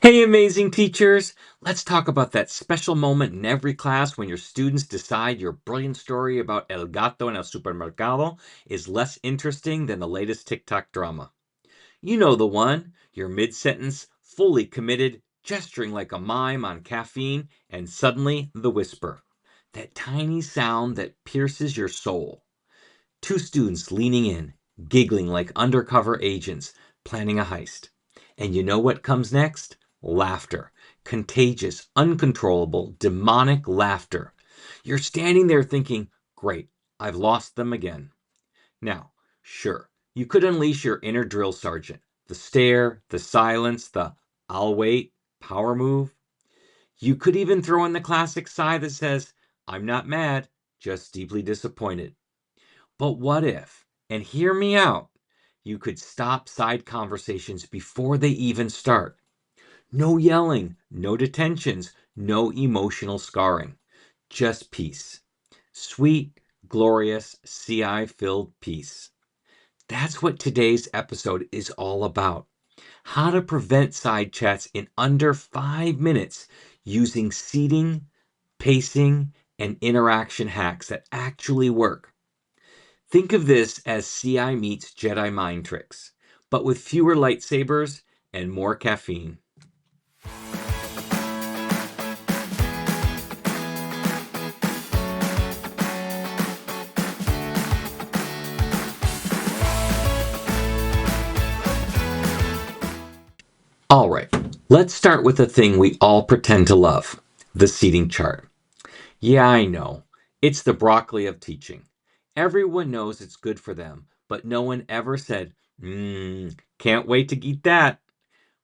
Hey, amazing teachers! Let's talk about that special moment in every class when your students decide your brilliant story about El Gato en el Supermercado is less interesting than the latest TikTok drama. You know the one, you're mid sentence, fully committed, gesturing like a mime on caffeine, and suddenly the whisper. That tiny sound that pierces your soul. Two students leaning in, giggling like undercover agents, planning a heist. And you know what comes next? Laughter. Contagious, uncontrollable, demonic laughter. You're standing there thinking, great, I've lost them again. Now, sure, you could unleash your inner drill sergeant. The stare, the silence, the I'll wait, power move. You could even throw in the classic sigh that says, I'm not mad, just deeply disappointed. But what if, and hear me out, you could stop side conversations before they even start? No yelling, no detentions, no emotional scarring. Just peace. Sweet, glorious, CI filled peace. That's what today's episode is all about. How to prevent side chats in under 5 minutes using seating, pacing, and interaction hacks that actually work. Think of this as CI meets Jedi mind tricks, but with fewer lightsabers and more caffeine. All right, let's start with the thing we all pretend to love, the seating chart. Yeah, I know. It's the broccoli of teaching. Everyone knows it's good for them, but no one ever said, can't wait to eat that.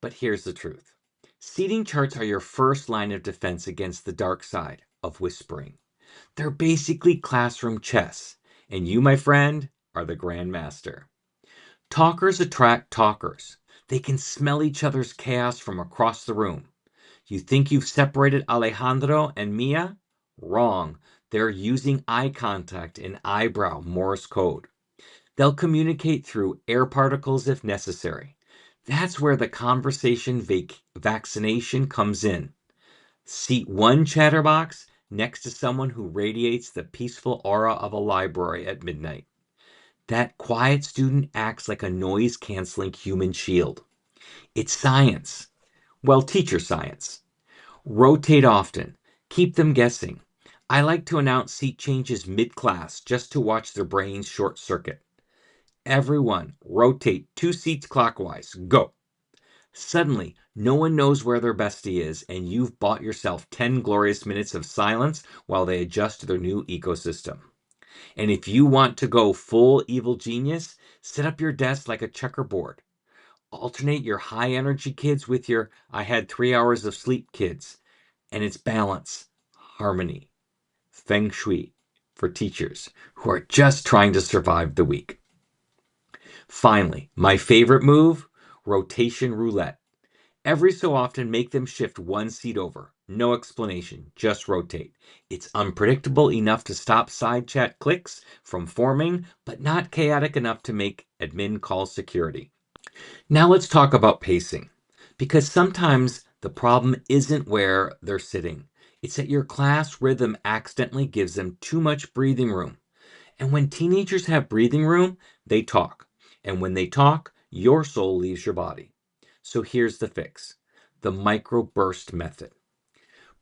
But here's the truth. Seating charts are your first line of defense against the dark side of whispering. They're basically classroom chess, and you, my friend, are the grandmaster. Talkers attract talkers. They can smell each other's chaos from across the room. You think you've separated Alejandro and Mia? Wrong. They're using eye contact and eyebrow Morse code. They'll communicate through air particles if necessary. That's where the conversation vaccination comes in. Seat one chatterbox next to someone who radiates the peaceful aura of a library at midnight. That quiet student acts like a noise canceling human shield. It's science. Well, teacher science. Rotate often. Keep them guessing. I like to announce seat changes mid class just to watch their brains short circuit. Everyone, rotate 2 seats clockwise. Go. Suddenly, no one knows where their bestie is, and you've bought yourself 10 glorious minutes of silence while they adjust to their new ecosystem. And if you want to go full evil genius, set up your desk like a checkerboard. Alternate your high energy kids with your I had 3 hours of sleep kids. And it's balance, harmony, feng shui for teachers who are just trying to survive the week. Finally, my favorite move, rotation roulette. Every so often, make them shift 1 seat over. No explanation, just rotate. It's unpredictable enough to stop side chat clicks from forming, but not chaotic enough to make admin call security. Now let's talk about pacing, because sometimes the problem isn't where they're sitting. It's that your class rhythm accidentally gives them too much breathing room. And when teenagers have breathing room, they talk. And when they talk, your soul leaves your body. So here's the fix, the microburst method.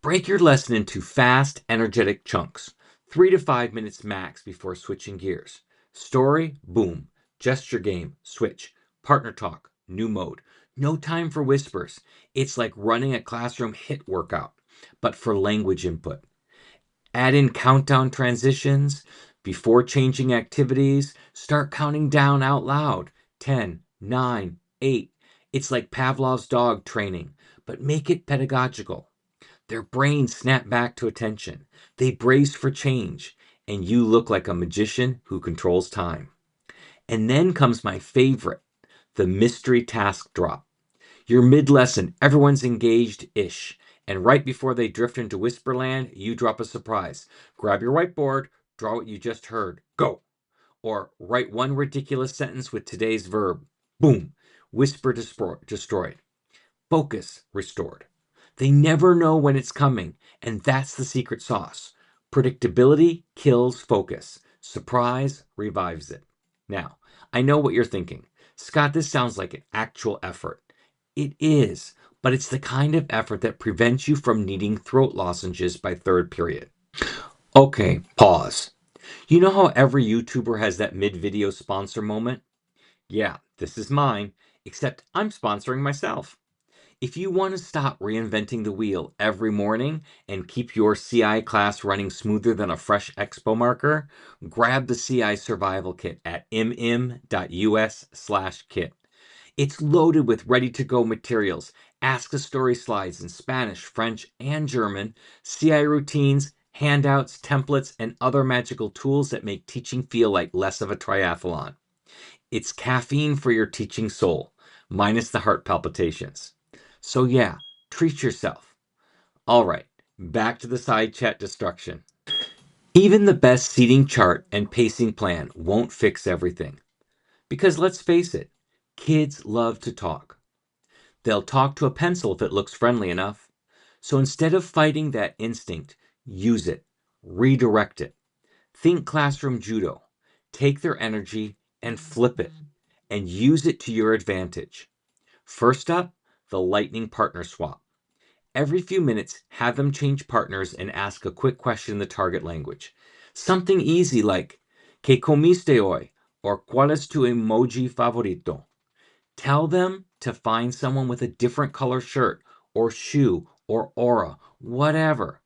Break your lesson into fast, energetic chunks, 3 to 5 minutes max before switching gears. Story, boom. Gesture game, switch. Partner talk, new mode. No time for whispers. It's like running a classroom hit workout, but for language input. Add in countdown transitions. Before changing activities, start counting down out loud. 10, 9, 8. It's like Pavlov's dog training, but make it pedagogical. Their brains snap back to attention. They brace for change, and you look like a magician who controls time. And then comes my favorite, the mystery task drop. You're mid lesson, everyone's engaged ish. And right before they drift into Whisperland, you drop a surprise. Grab your whiteboard, draw what you just heard, go. Or write one ridiculous sentence with today's verb. Boom, whisper destroyed. focus restored. They never know when it's coming, and that's the secret sauce. Predictability kills focus. Surprise revives it. Now, I know what you're thinking. Scott, this sounds like an actual effort. It is, but it's the kind of effort that prevents you from needing throat lozenges by third period. Okay, pause. You know how every YouTuber has that mid video sponsor moment? Yeah, this is mine, except I'm sponsoring myself. If you want to stop reinventing the wheel every morning and keep your CI class running smoother than a fresh expo marker, grab the CI survival kit at mm.us/kit. It's loaded with ready to go materials, ask a story slides in Spanish, French, and German, CI routines, handouts, templates, and other magical tools that make teaching feel like less of a triathlon. It's caffeine for your teaching soul, minus the heart palpitations. So, yeah, treat yourself. All right, back to the side chat destruction. Even the best seating chart and pacing plan won't fix everything. Because let's face it, kids love to talk. They'll talk to a pencil if it looks friendly enough. So instead of fighting that instinct, use it, redirect it. Think classroom judo. Take their energy and flip it and use it to your advantage. First up, the lightning partner swap. Every few minutes, have them change partners and ask a quick question in the target language. Something easy like, ¿Qué comiste hoy? Or ¿Cuál es tu emoji favorito? Tell them to find someone with a different color shirt or shoe or aura, whatever.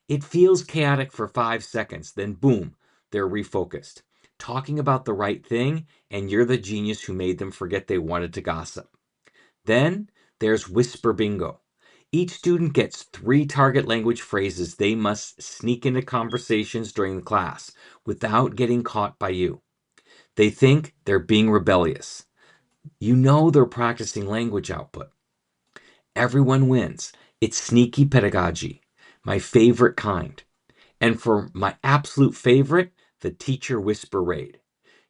It feels chaotic for 5 seconds, then boom, they're refocused. Talking about the right thing, and you're the genius who made them forget they wanted to gossip. Then there's whisper bingo. Each student gets 3 target language phrases they must sneak into conversations during the class without getting caught by you. They think they're being rebellious. You know they're practicing language output. Everyone wins. It's sneaky pedagogy, my favorite kind. And for my absolute favorite, the teacher whisper raid.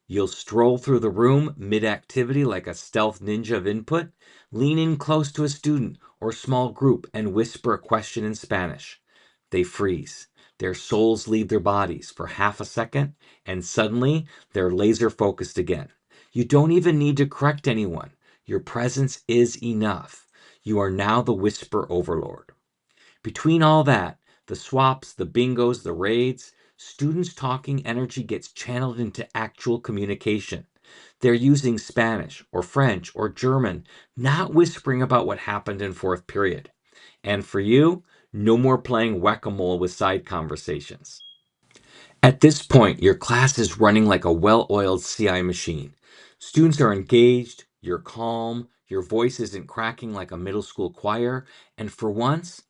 You'll stroll through the room mid-activity like a stealth ninja of input, lean in close to a student or small group and whisper a question in Spanish. They freeze. Their souls leave their bodies for half a second, and suddenly they're laser focused again. You don't even need to correct anyone. Your presence is enough. You are now the whisper overlord. Between all that, the swaps, the bingos, the raids, students' talking energy gets channeled into actual communication. They're using Spanish or French or German, not whispering about what happened in fourth period. And for you, no more playing whack-a-mole with side conversations. At this point, your class is running like a well-oiled CI machine. Students are engaged, you're calm, your voice isn't cracking like a middle school choir, and for once,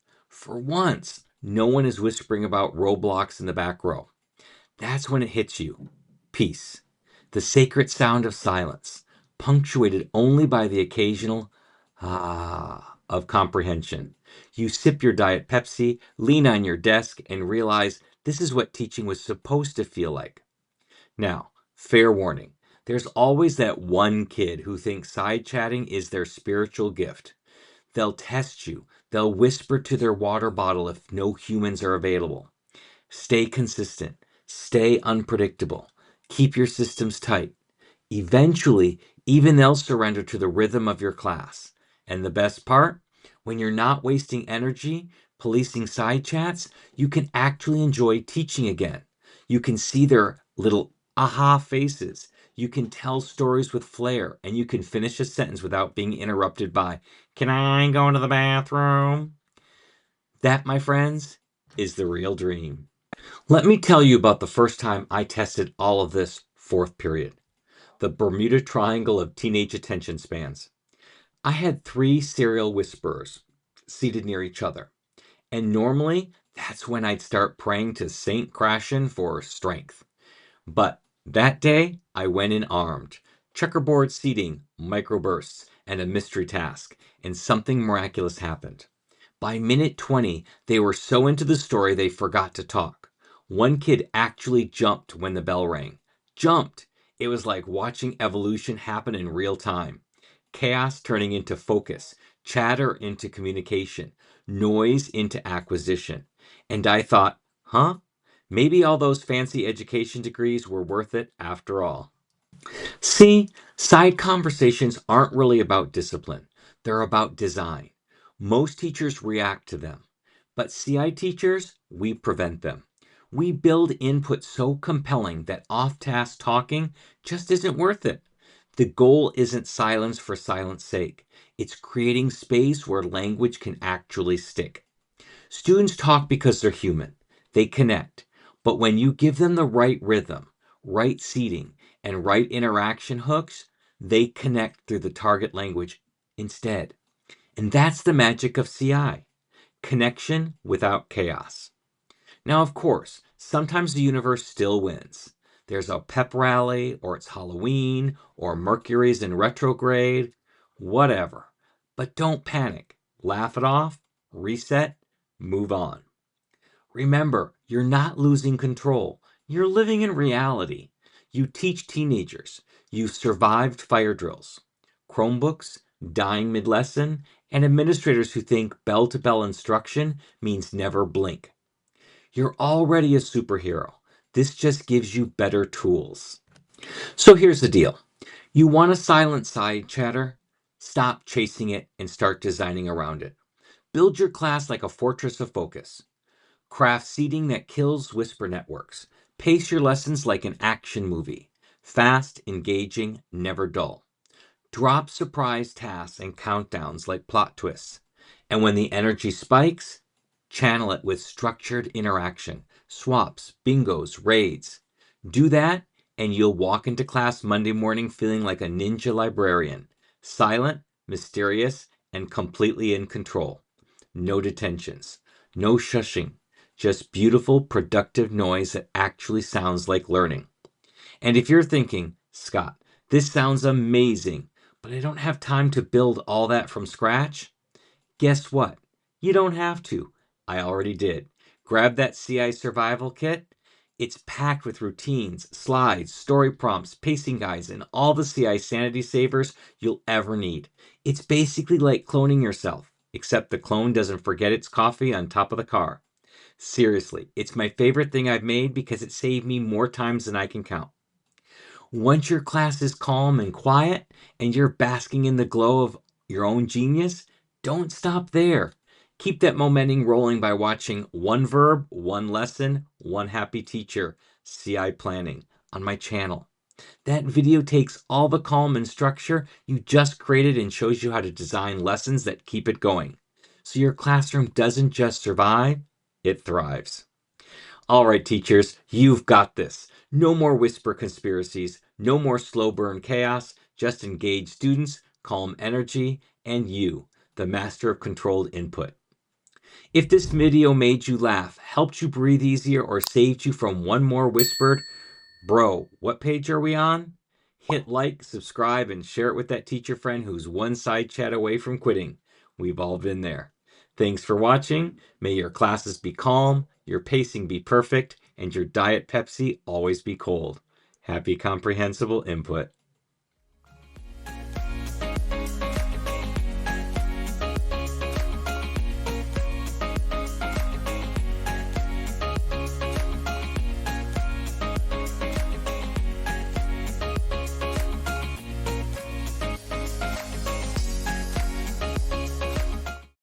no one is whispering about Roblox in the back row. That's when it hits you. Peace. The sacred sound of silence, punctuated only by the occasional of comprehension. You sip your Diet Pepsi, lean on your desk, and realize this is what teaching was supposed to feel like. Now, fair warning, there's always that one kid who thinks side chatting is their spiritual gift. They'll test you, they'll whisper to their water bottle if no humans are available. Stay consistent, stay unpredictable, keep your systems tight. Eventually, even they'll surrender to the rhythm of your class. And the best part? When you're not wasting energy policing side chats, you can actually enjoy teaching again. You can see their little aha faces. You can tell stories with flair, and you can finish a sentence without being interrupted by, "Can I go to the bathroom?" That, my friends, is the real dream. Let me tell you about the first time I tested all of this fourth period. The Bermuda Triangle of teenage attention spans. I had 3 serial whisperers seated near each other, and normally that's when I'd start praying to Saint Crashen for strength. But that day, I went in armed. Checkerboard seating, microbursts, and a mystery task, and something miraculous happened. By minute 20, they were so into the story they forgot to talk. One kid actually jumped when the bell rang. Jumped! It was like watching evolution happen in real time. Chaos turning into focus, chatter into communication, noise into acquisition. And I thought, huh? Maybe all those fancy education degrees were worth it after all. See, side conversations aren't really about discipline, they're about design. Most teachers react to them, but CI teachers, we prevent them. We build input so compelling that off task talking just isn't worth it. The goal isn't silence for silence sake, it's creating space where language can actually stick. Students talk because they're human. They connect. But when you give them the right rhythm, right seating, and right interaction hooks, they connect through the target language instead. And that's the magic of CI, connection without chaos. Now, of course, sometimes the universe still wins. There's a pep rally, or it's Halloween, or Mercury's in retrograde, whatever. But don't panic. Laugh it off, reset, move on. Remember, you're not losing control. You're living in reality. You teach teenagers. You've survived fire drills, Chromebooks, dying mid lesson, and administrators who think bell to bell instruction means never blink. You're already a superhero. This just gives you better tools. So here's the deal. You want a silent side chatter? Stop chasing it and start designing around it. Build your class like a fortress of focus. Craft seating that kills whisper networks. Pace your lessons like an action movie. Fast, engaging, never dull. Drop surprise tasks and countdowns like plot twists. And when the energy spikes, channel it with structured interaction, swaps, bingos, raids. Do that, and you'll walk into class Monday morning feeling like a ninja librarian, silent, mysterious, and completely in control. No detentions, no shushing, just beautiful, productive noise that actually sounds like learning. And if you're thinking, Scott, this sounds amazing, but I don't have time to build all that from scratch, guess what? You don't have to. I already did. Grab that CI survival kit. It's packed with routines, slides, story prompts, pacing guides, and all the CI sanity savers you'll ever need. It's basically like cloning yourself, except the clone doesn't forget its coffee on top of the car. Seriously, it's my favorite thing I've made because it saved me more times than I can count. Once your class is calm and quiet and you're basking in the glow of your own genius, don't stop there. Keep that momentum rolling by watching One Verb, One Lesson, One Happy Teacher, CI Planning on my channel. That video takes all the calm and structure you just created and shows you how to design lessons that keep it going. So your classroom doesn't just survive, it thrives. All right, teachers, you've got this. No more whisper conspiracies, no more slow burn chaos, just engaged students, calm energy, and you, the master of controlled input. If this video made you laugh, helped you breathe easier, or saved you from one more whispered, bro, what page are we on? Hit like, subscribe, and share it with that teacher friend who's one side chat away from quitting. We've all been there. Thanks for watching. May your classes be calm, your pacing be perfect, and your Diet Pepsi always be cold. Happy comprehensible input.